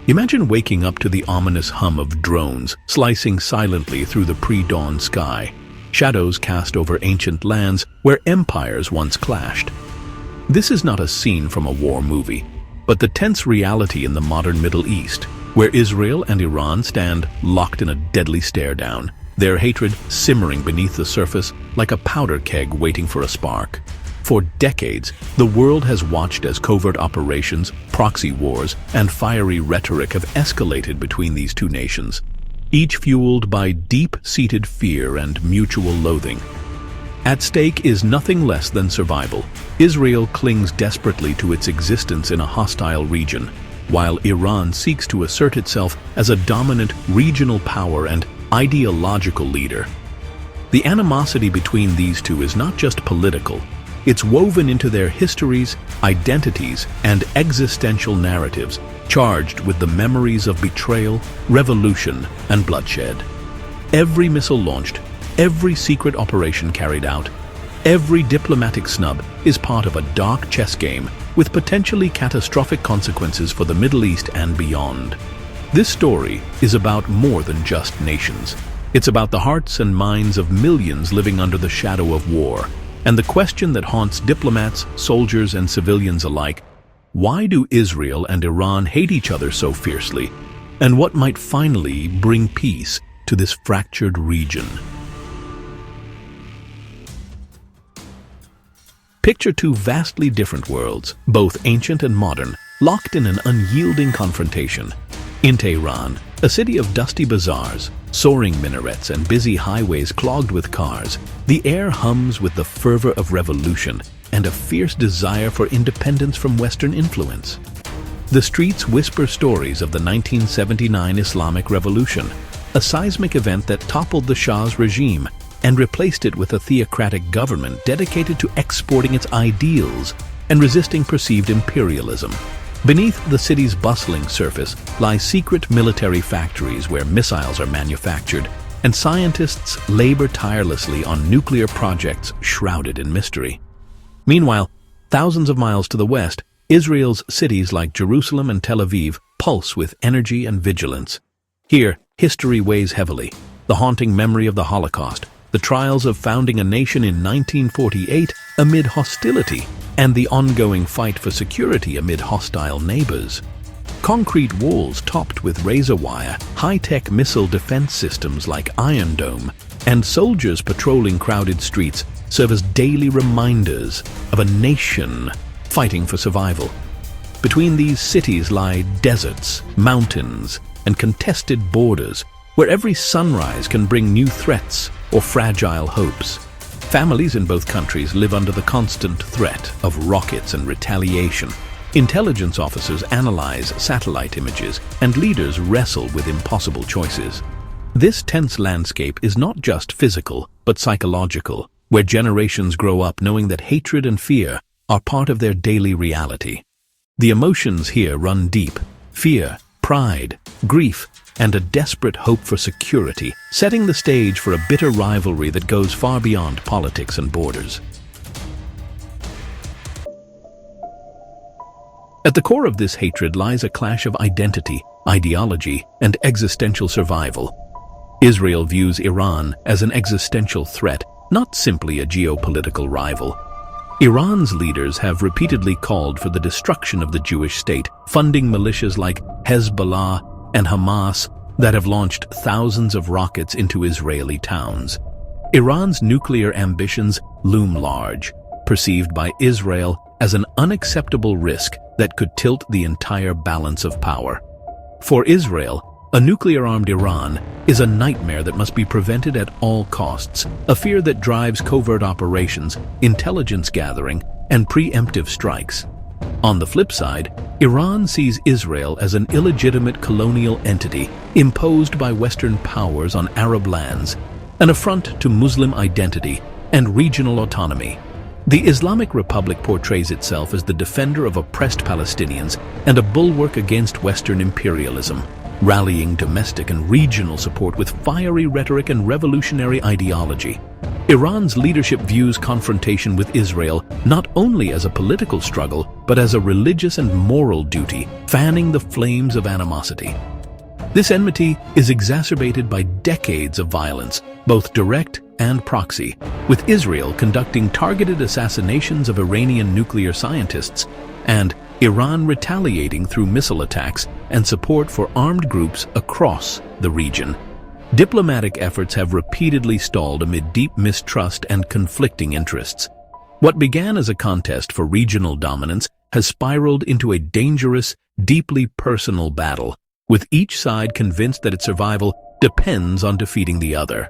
Imagine waking up to the ominous hum of drones slicing silently through the pre-dawn sky, shadows cast over ancient lands where empires once clashed. This is not a scene from a war movie, but the tense reality in the modern Middle East, where Israel and Iran stand locked in a deadly stare-down, their hatred simmering beneath the surface like a powder keg waiting for a spark. For decades, the world has watched as covert operations, proxy wars, and fiery rhetoric have escalated between these two nations, each fueled by deep-seated fear and mutual loathing. At stake is nothing less than survival. Israel clings desperately to its existence in a hostile region, while Iran seeks to assert itself as a dominant regional power and ideological leader. The animosity between these two is not just political. It's woven into their histories, identities, and existential narratives, charged with the memories of betrayal, revolution, and bloodshed. Every missile launched, every secret operation carried out, every diplomatic snub is part of a dark chess game with potentially catastrophic consequences for the Middle East and beyond. This story is about more than just nations. It's about the hearts and minds of millions living under the shadow of war. And the question that haunts diplomats, soldiers, and civilians alike: why do Israel and Iran hate each other so fiercely? And what might finally bring peace to this fractured region? Picture two vastly different worlds, both ancient and modern, locked in an unyielding confrontation. In Tehran, a city of dusty bazaars, soaring minarets, and busy highways clogged with cars, the air hums with the fervor of revolution and a fierce desire for independence from Western influence. The streets whisper stories of the 1979 Islamic Revolution, a seismic event that toppled the Shah's regime and replaced it with a theocratic government dedicated to exporting its ideals and resisting perceived imperialism. Beneath the city's bustling surface lie secret military factories where missiles are manufactured, and scientists labor tirelessly on nuclear projects shrouded in mystery. Meanwhile, thousands of miles to the west, Israel's cities like Jerusalem and Tel Aviv pulse with energy and vigilance. Here, history weighs heavily: the haunting memory of the Holocaust, the trials of founding a nation in 1948 amid hostility, and the ongoing fight for security amid hostile neighbors. Concrete walls topped with razor wire, high-tech missile defense systems like Iron Dome, and soldiers patrolling crowded streets serve as daily reminders of a nation fighting for survival. Between these cities lie deserts, mountains, and contested borders, where every sunrise can bring new threats or fragile hopes. Families in both countries live under the constant threat of rockets and retaliation. Intelligence officers analyze satellite images, and leaders wrestle with impossible choices. This tense landscape is not just physical, but psychological, where generations grow up knowing that hatred and fear are part of their daily reality. The emotions here run deep: fear, pride, grief, and a desperate hope for security, setting the stage for a bitter rivalry that goes far beyond politics and borders. At the core of this hatred lies a clash of identity, ideology, and existential survival. Israel views Iran as an existential threat, not simply a geopolitical rival. Iran's leaders have repeatedly called for the destruction of the Jewish state, funding militias like Hezbollah and Hamas that have launched thousands of rockets into Israeli towns. Iran's nuclear ambitions loom large, perceived by Israel as an unacceptable risk that could tilt the entire balance of power. For Israel, a nuclear-armed Iran is a nightmare that must be prevented at all costs, a fear that drives covert operations, intelligence gathering, and preemptive strikes. On the flip side, Iran sees Israel as an illegitimate colonial entity imposed by Western powers on Arab lands, an affront to Muslim identity and regional autonomy. The Islamic Republic portrays itself as the defender of oppressed Palestinians and a bulwark against Western imperialism, rallying domestic and regional support with fiery rhetoric and revolutionary ideology. Iran's leadership views confrontation with Israel not only as a political struggle, but as a religious and moral duty, fanning the flames of animosity. This enmity is exacerbated by decades of violence, both direct and proxy, with Israel conducting targeted assassinations of Iranian nuclear scientists, and Iran retaliating through missile attacks and support for armed groups across the region. Diplomatic efforts have repeatedly stalled amid deep mistrust and conflicting interests. What began as a contest for regional dominance has spiraled into a dangerous, deeply personal battle, with each side convinced that its survival depends on defeating the other.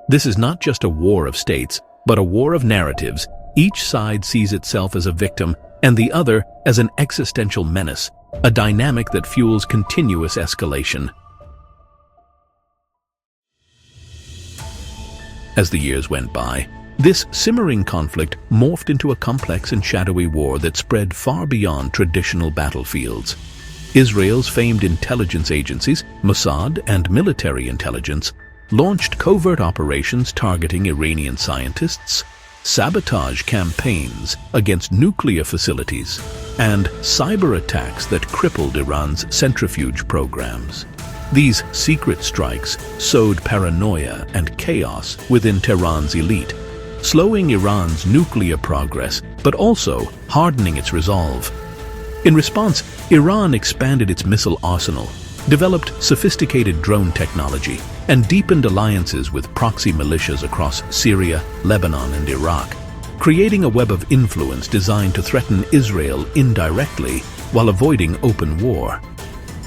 This is not just a war of states, but a war of narratives. Each side sees itself as a victim and the other as an existential menace, a dynamic that fuels continuous escalation. As the years went by, this simmering conflict morphed into a complex and shadowy war that spread far beyond traditional battlefields. Israel's famed intelligence agencies, Mossad and military intelligence, launched covert operations targeting Iranian scientists, sabotage campaigns against nuclear facilities, and cyber attacks that crippled Iran's centrifuge programs. These secret strikes sowed paranoia and chaos within Tehran's elite, slowing Iran's nuclear progress, but also hardening its resolve. In response, Iran expanded its missile arsenal, developed sophisticated drone technology, and deepened alliances with proxy militias across Syria, Lebanon, and Iraq, creating a web of influence designed to threaten Israel indirectly while avoiding open war.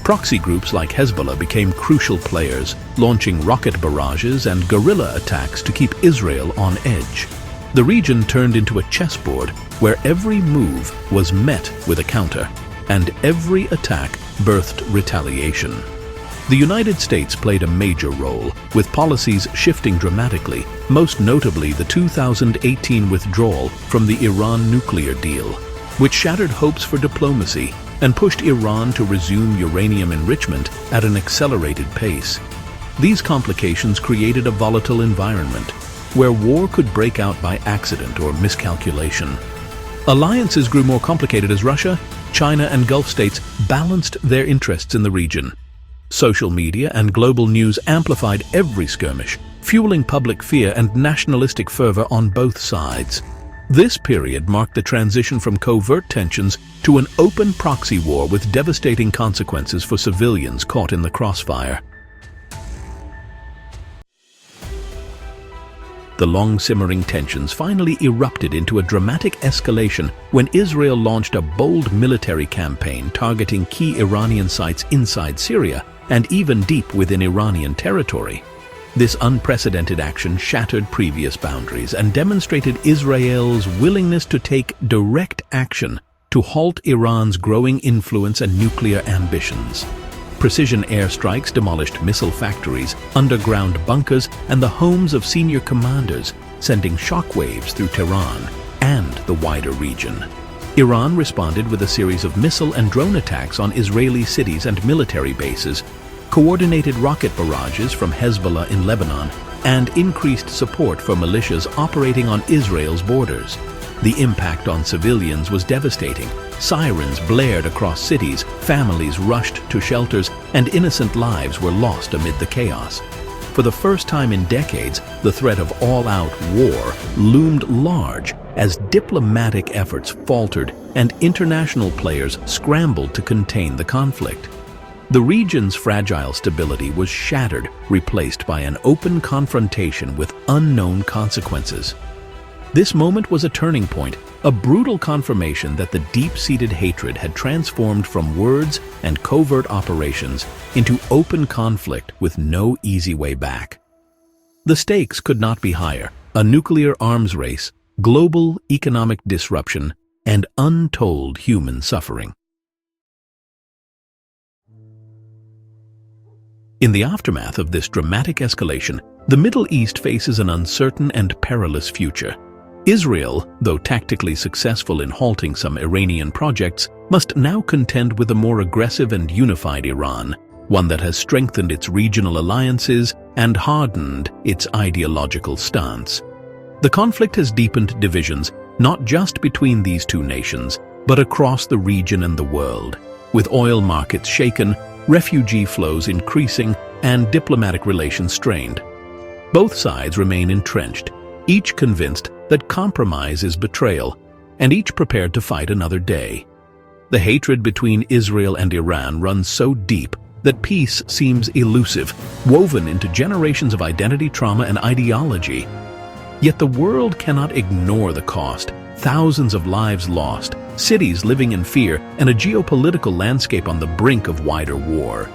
Proxy groups like Hezbollah became crucial players, launching rocket barrages and guerrilla attacks to keep Israel on edge. The region turned into a chessboard where every move was met with a counter, and every attack birthed retaliation. The United States played a major role, with policies shifting dramatically, most notably the 2018 withdrawal from the Iran nuclear deal, which shattered hopes for diplomacy and pushed Iran to resume uranium enrichment at an accelerated pace. These complications created a volatile environment, where war could break out by accident or miscalculation. Alliances grew more complicated as Russia, China, and Gulf states balanced their interests in the region. Social media and global news amplified every skirmish, fueling public fear and nationalistic fervor on both sides. This period marked the transition from covert tensions to an open proxy war with devastating consequences for civilians caught in the crossfire. The long-simmering tensions finally erupted into a dramatic escalation when Israel launched a bold military campaign targeting key Iranian sites inside Syria and even deep within Iranian territory. This unprecedented action shattered previous boundaries and demonstrated Israel's willingness to take direct action to halt Iran's growing influence and nuclear ambitions. Precision airstrikes demolished missile factories, underground bunkers, and the homes of senior commanders, sending shockwaves through Tehran and the wider region. Iran responded with a series of missile and drone attacks on Israeli cities and military bases, coordinated rocket barrages from Hezbollah in Lebanon, and increased support for militias operating on Israel's borders. The impact on civilians was devastating. Sirens blared across cities, families rushed to shelters, and innocent lives were lost amid the chaos. For the first time in decades, the threat of all-out war loomed large as diplomatic efforts faltered and international players scrambled to contain the conflict. The region's fragile stability was shattered, replaced by an open confrontation with unknown consequences. This moment was a turning point, a brutal confirmation that the deep-seated hatred had transformed from words and covert operations into open conflict with no easy way back. The stakes could not be higher: a nuclear arms race, global economic disruption, and untold human suffering. In the aftermath of this dramatic escalation, the Middle East faces an uncertain and perilous future. Israel, though tactically successful in halting some Iranian projects, must now contend with a more aggressive and unified Iran, one that has strengthened its regional alliances and hardened its ideological stance. The conflict has deepened divisions, not just between these two nations, but across the region and the world, with oil markets shaken, refugee flows increasing, and diplomatic relations strained. Both sides remain entrenched, each convinced that compromise is betrayal, and each prepared to fight another day. The hatred between Israel and Iran runs so deep that peace seems elusive, woven into generations of identity trauma and ideology. Yet the world cannot ignore the cost: thousands of lives lost, cities living in fear, and a geopolitical landscape on the brink of wider war.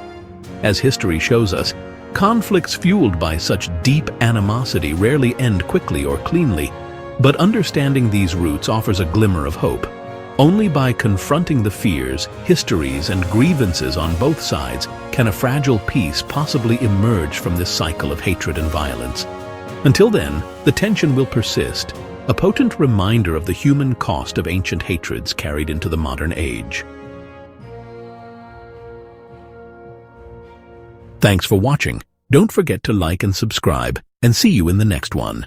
As history shows us, conflicts fueled by such deep animosity rarely end quickly or cleanly, but understanding these roots offers a glimmer of hope. Only by confronting the fears, histories, and grievances on both sides can a fragile peace possibly emerge from this cycle of hatred and violence. Until then, the tension will persist, a potent reminder of the human cost of ancient hatreds carried into the modern age. Thanks for watching. Don't forget to like and subscribe, and see you in the next one.